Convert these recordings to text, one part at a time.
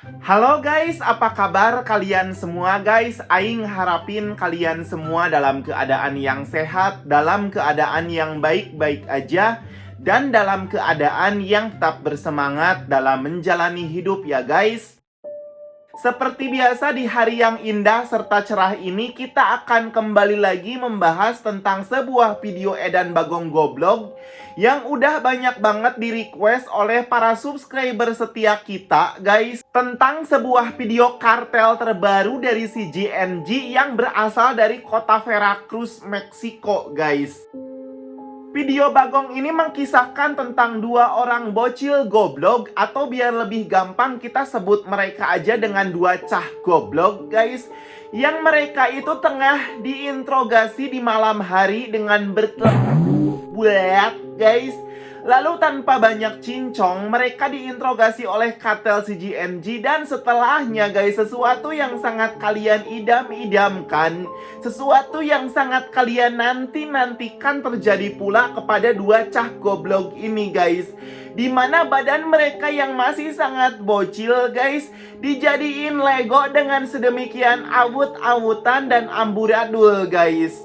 Halo guys, apa kabar kalian semua guys? Aing harapin kalian semua dalam keadaan yang sehat, dalam keadaan yang baik-baik aja, dan dalam keadaan yang tetap bersemangat dalam menjalani hidup ya guys. Seperti biasa di hari yang indah serta cerah ini kita akan kembali lagi membahas tentang sebuah video edan Bagong Goblog yang udah banyak banget di request oleh para subscriber setia kita guys, tentang sebuah video kartel terbaru dari CJNG yang berasal dari kota Veracruz, Meksiko guys. Video Bagong ini mengkisahkan tentang dua orang bocil goblok, atau biar lebih gampang kita sebut mereka aja dengan dua cah goblok guys, yang mereka itu tengah diinterogasi di malam hari dengan buat guys. Lalu tanpa banyak cincong, mereka diinterogasi oleh kartel CJNG, dan setelahnya guys, sesuatu yang sangat kalian idam-idamkan, sesuatu yang sangat kalian nanti-nantikan terjadi pula kepada dua cah goblok ini guys. Dimana badan mereka yang masih sangat bocil guys, dijadiin Lego dengan sedemikian awut-awutan dan amburadul guys.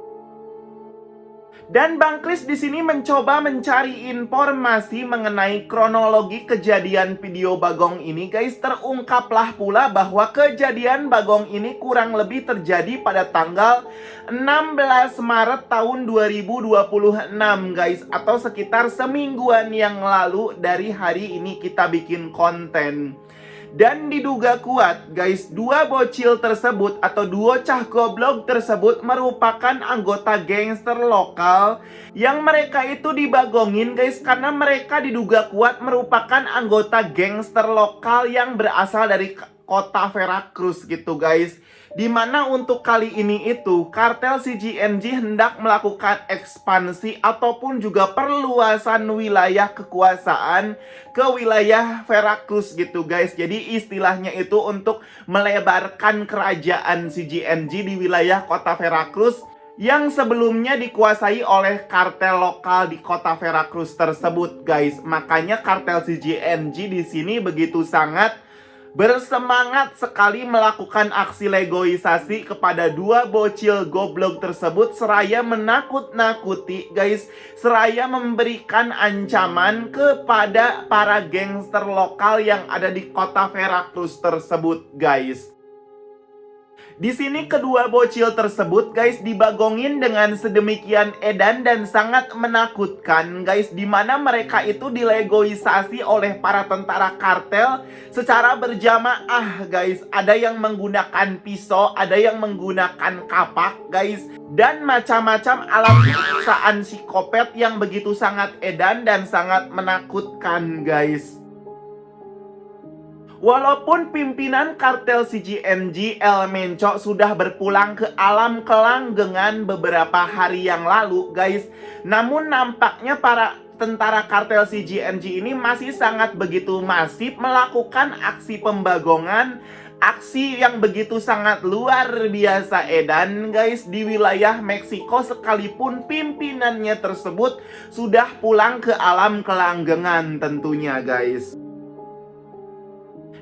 Dan Bang Kris di sini mencoba mencari informasi mengenai kronologi kejadian video Bagong ini guys. Terungkaplah pula bahwa kejadian Bagong ini kurang lebih terjadi pada tanggal 16 Maret tahun 2026 guys, atau sekitar semingguan yang lalu dari hari ini kita bikin konten. Dan diduga kuat guys, dua bocil tersebut atau dua cah goblok tersebut merupakan anggota gangster lokal yang mereka itu dibagongin guys, karena mereka diduga kuat merupakan anggota gangster lokal yang berasal dari kota Veracruz gitu guys. Dimana untuk kali ini itu kartel CJNG hendak melakukan ekspansi ataupun juga perluasan wilayah kekuasaan ke wilayah Veracruz gitu guys. Jadi istilahnya itu untuk melebarkan kerajaan CJNG di wilayah kota Veracruz yang sebelumnya dikuasai oleh kartel lokal di kota Veracruz tersebut guys. Makanya kartel CJNG di sini begitu sangat bersemangat sekali melakukan aksi legoisasi kepada dua bocil goblok tersebut, seraya menakut-nakuti guys, seraya memberikan ancaman kepada para gangster lokal yang ada di kota Veracruz tersebut guys. Di sini kedua bocil tersebut guys dibagongin dengan sedemikian edan dan sangat menakutkan guys, dimana mereka itu dilegoisasi oleh para tentara kartel secara berjamaah guys. Ada yang menggunakan pisau, ada yang menggunakan kapak guys, dan macam-macam alat perusahaan psikopat yang begitu sangat edan dan sangat menakutkan guys. Walaupun pimpinan kartel CJNG El Menco sudah berpulang ke alam kelanggengan beberapa hari yang lalu guys, namun nampaknya para tentara kartel CJNG ini masih sangat begitu masif melakukan aksi pembagongan, aksi yang begitu sangat luar biasa edan guys di wilayah Meksiko, sekalipun pimpinannya tersebut sudah pulang ke alam kelanggengan tentunya guys.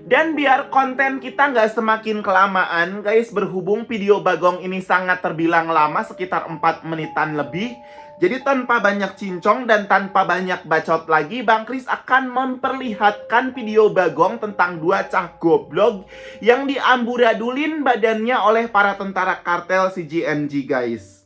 Dan biar konten kita nggak semakin kelamaan guys, berhubung video Bagong ini sangat terbilang lama, sekitar 4 menitan lebih, jadi tanpa banyak cincong dan tanpa banyak bacot lagi, Bang Kris akan memperlihatkan video Bagong tentang dua cah goblok yang diamburadulin badannya oleh para tentara kartel CJNG guys.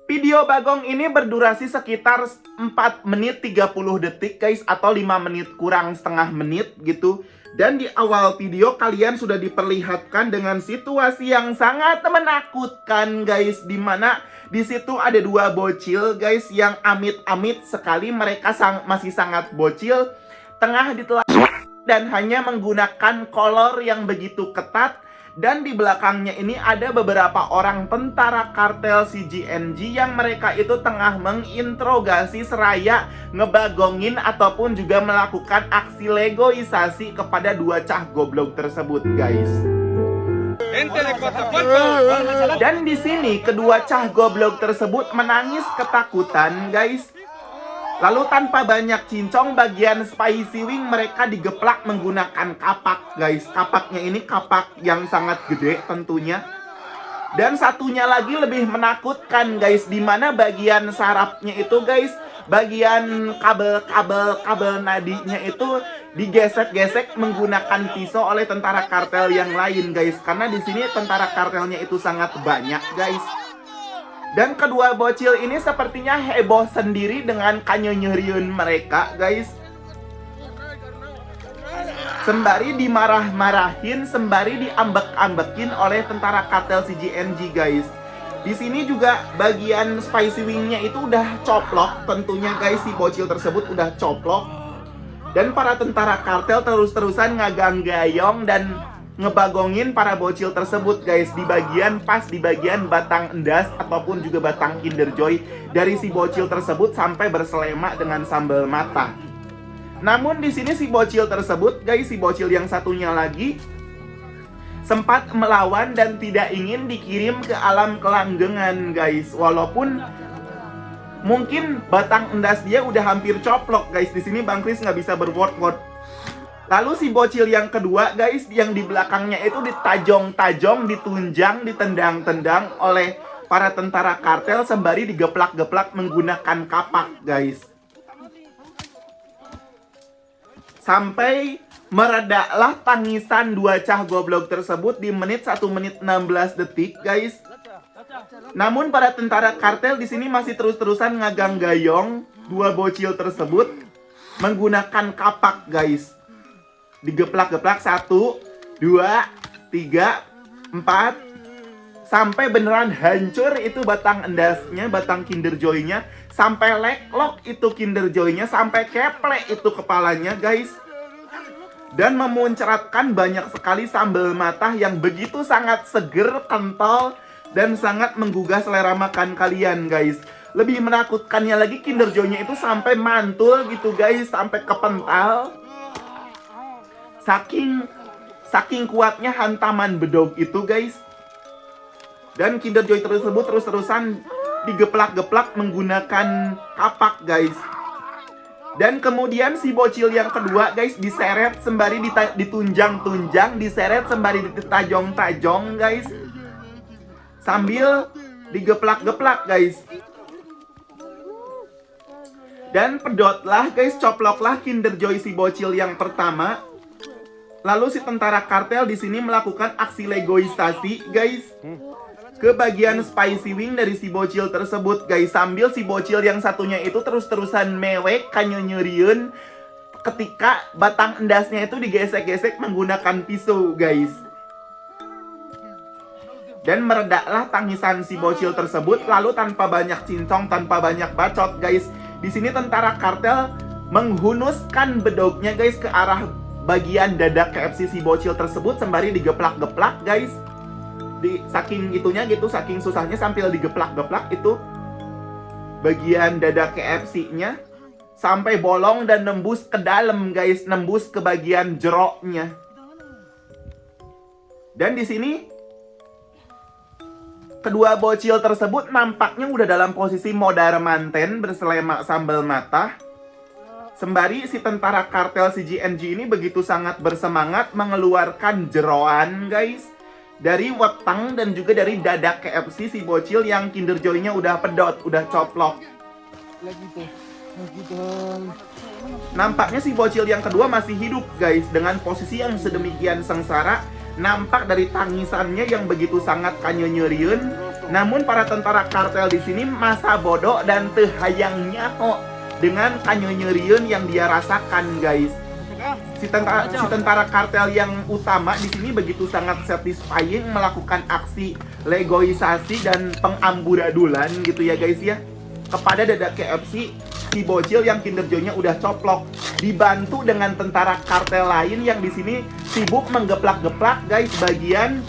Video Bagong ini berdurasi sekitar 4 menit 30 detik guys, atau 5 menit kurang setengah menit gitu. Dan di awal video kalian sudah diperlihatkan dengan situasi yang sangat menakutkan guys, dimana di situ ada dua bocil guys yang amit-amit sekali, mereka masih sangat bocil, tengah ditelan dan hanya menggunakan kolor yang begitu ketat. Dan di belakangnya ini ada beberapa orang tentara kartel CJNG yang mereka itu tengah menginterogasi seraya ngebagongin ataupun juga melakukan aksi legoisasi kepada dua cah goblok tersebut guys. Dan di sini kedua cah goblok tersebut menangis ketakutan guys. Lalu tanpa banyak cincong, bagian spicy wing mereka digeplak menggunakan kapak guys. Kapaknya ini kapak yang sangat gede tentunya. Dan satunya lagi lebih menakutkan guys, dimana bagian sarapnya itu guys, bagian kabel nadinya itu digesek-gesek menggunakan pisau oleh tentara kartel yang lain guys. Karena di sini tentara kartelnya itu sangat banyak guys. Dan kedua bocil ini sepertinya heboh sendiri dengan kanyonyeriun mereka guys. Sembari dimarah-marahin, sembari diambek-ambekin oleh tentara kartel CJNG guys. Di sini juga bagian spicy wingnya itu udah coplok tentunya guys, si bocil tersebut udah coplok. Dan para tentara kartel terus-terusan ngagang-gayong dan ngebagongin para bocil tersebut guys, di bagian batang endas ataupun juga batang Kinder Joy dari si bocil tersebut sampai berselema dengan sambal mata. Namun di sini si bocil tersebut guys, si bocil yang satunya lagi sempat melawan dan tidak ingin dikirim ke alam kelanggengan guys. Walaupun mungkin batang endas dia udah hampir coplok guys. Di sini Bang Kris nggak bisa berword-word. Lalu si bocil yang kedua guys, yang di belakangnya itu ditajong-tajong, ditunjang, ditendang-tendang oleh para tentara kartel sembari digeplak-geplak menggunakan kapak guys. Sampai meredaklah tangisan dua cah goblok tersebut di menit 1 menit 16 detik guys. Namun para tentara kartel di sini masih terus-terusan ngagang-gayong dua bocil tersebut menggunakan kapak guys. Digeplak-geplak 1, 2, 3, 4 sampai beneran hancur itu batang endasnya, batang Kinder Joy-nya, sampai leklok itu Kinder Joy-nya, sampai keplek itu kepalanya guys. Dan memuncratkan banyak sekali sambal mata yang begitu sangat seger, kental, dan sangat menggugah selera makan kalian guys. Lebih menakutkannya lagi, Kinder Joy-nya itu sampai mantul gitu guys, sampai kepental. Saking kuatnya hantaman bedog itu guys. Dan Kinder Joy tersebut terus-terusan digeplak-geplak menggunakan kapak guys. Dan kemudian si bocil yang kedua guys diseret sembari ditunjang-tunjang, diseret sembari ditajong-tajong guys, sambil digeplak-geplak guys. Dan pedotlah guys, coploklah Kinder Joy si bocil yang pertama. Lalu si tentara kartel di sini melakukan aksi legoisasi guys ke bagian spicy wing dari si bocil tersebut guys, sambil si bocil yang satunya itu terus-terusan mewek kanyonyeriun ketika batang endasnya itu digesek-gesek menggunakan pisau guys. Dan meredaklah tangisan si bocil tersebut. Lalu tanpa banyak cincong, tanpa banyak bacot guys, di sini tentara kartel menghunuskan bedognya guys ke arah bagian dada KFC si bocil tersebut sembari digeplak-geplak guys. Saking itunya gitu, saking susahnya sambil digeplak-geplak itu bagian dada KFC-nya sampai bolong dan nembus ke dalam guys, nembus ke bagian jeroknya. Dan di sini kedua bocil tersebut nampaknya udah dalam posisi modar manten berselema sambal mata. Sembari si tentara kartel CJNG ini begitu sangat bersemangat mengeluarkan jeroan guys dari wetang dan juga dari dada KFC si bocil yang Kinder Joy-nya udah pedot, udah coplok. Nampaknya si bocil yang kedua masih hidup guys, dengan posisi yang sedemikian sengsara. Nampak dari tangisannya yang begitu sangat kanyonyeriun. Namun para tentara kartel di sini masa bodoh dan tehayangnya kok dengan kanyonyeriun yang dia rasakan guys. Si tentara kartel yang utama di sini begitu sangat satisfying melakukan aksi legoisasi dan pengamburadulan gitu ya guys ya, kepada dada KFC si bocil yang Kinder Joy-nya udah coplok, dibantu dengan tentara kartel lain yang di sini sibuk menggeplak-geplak guys bagian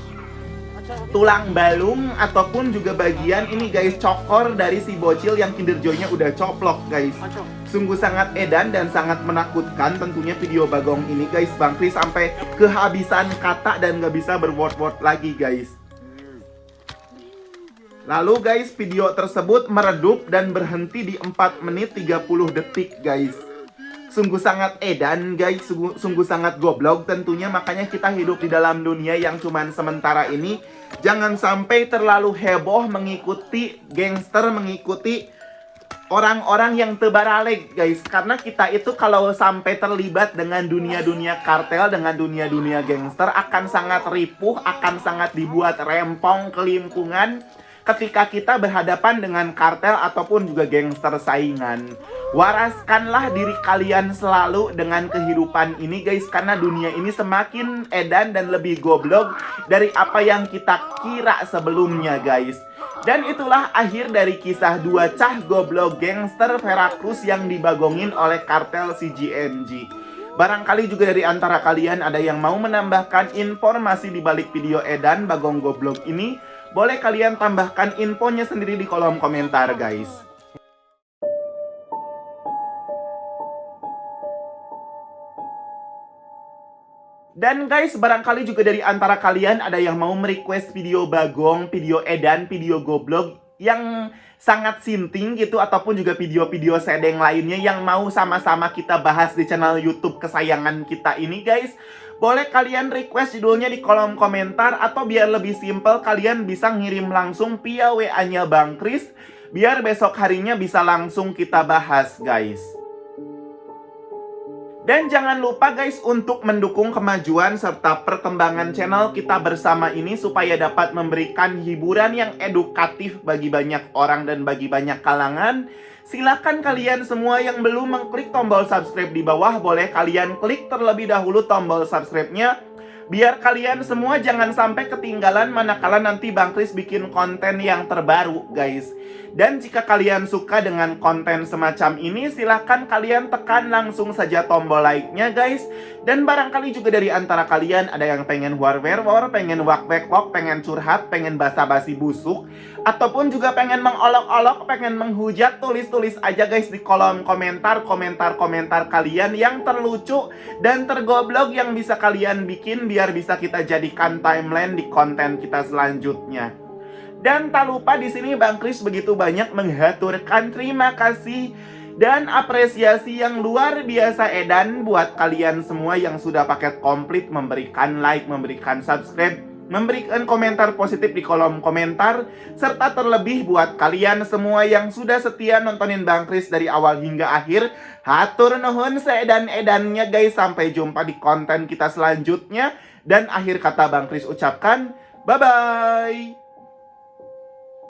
tulang balung ataupun juga bagian ini guys cokor dari si bocil yang Kinder Joy-nya udah coplok guys. Sungguh sangat edan dan sangat menakutkan tentunya video bagong ini guys. Bang Kris sampai kehabisan kata dan gak bisa berword-word lagi guys. Lalu guys, video tersebut meredup dan berhenti di 4 menit 30 detik guys. Sungguh sangat edan guys, sungguh sangat goblok tentunya. Makanya kita hidup di dalam dunia yang cuman sementara ini. Jangan sampai terlalu heboh mengikuti gangster, mengikuti orang-orang yang tebaralik guys. Karena kita itu kalau sampai terlibat dengan dunia-dunia kartel, dengan dunia-dunia gangster, akan sangat ripuh, akan sangat dibuat rempong ke lingkungan ketika kita berhadapan dengan kartel ataupun juga gangster saingan. Waraskanlah diri kalian selalu dengan kehidupan ini guys, karena dunia ini semakin edan dan lebih goblok dari apa yang kita kira sebelumnya guys. Dan itulah akhir dari kisah dua cah goblok gangster Veracruz yang dibagongin oleh kartel CGMG. Barangkali juga dari antara kalian ada yang mau menambahkan informasi di balik video edan bagong goblok ini. Boleh kalian tambahkan infonya sendiri di kolom komentar guys. Dan guys, barangkali juga dari antara kalian ada yang mau merequest video bagong, video edan, video goblok yang sangat sinting gitu, ataupun juga video-video sedeng lainnya yang mau sama-sama kita bahas di channel YouTube kesayangan kita ini guys. Boleh kalian request judulnya di kolom komentar, atau biar lebih simple kalian bisa ngirim langsung via WA-nya Bang Kris, biar besok harinya bisa langsung kita bahas guys. Dan jangan lupa guys untuk mendukung kemajuan serta perkembangan channel kita bersama ini supaya dapat memberikan hiburan yang edukatif bagi banyak orang dan bagi banyak kalangan. Silakan kalian semua yang belum mengklik tombol subscribe di bawah, boleh kalian klik terlebih dahulu tombol subscribe-nya, biar kalian semua jangan sampai ketinggalan manakala nanti Bang Kris bikin konten yang terbaru guys. Dan jika kalian suka dengan konten semacam ini, silahkan kalian tekan langsung saja tombol like-nya guys. Dan barangkali juga dari antara kalian ada yang pengen war-war, pengen wak-wek-wok, pengen curhat, pengen basa-basi busuk, ataupun juga pengen mengolok-olok, pengen menghujat, tulis-tulis aja guys di kolom komentar, komentar kalian yang terlucu dan tergoblok yang bisa kalian bikin biar bisa kita jadikan timeline di konten kita selanjutnya. Dan tak lupa di sini Bang Kris begitu banyak menghaturkan terima kasih dan apresiasi yang luar biasa edan buat kalian semua yang sudah paket komplit, memberikan like, memberikan subscribe, memberikan komentar positif di kolom komentar, serta terlebih buat kalian semua yang sudah setia nontonin Bang Kris dari awal hingga akhir. Hatur nuhun seedan-edannya guys. Sampai jumpa di konten kita selanjutnya. Dan akhir kata Bang Kris ucapkan bye-bye.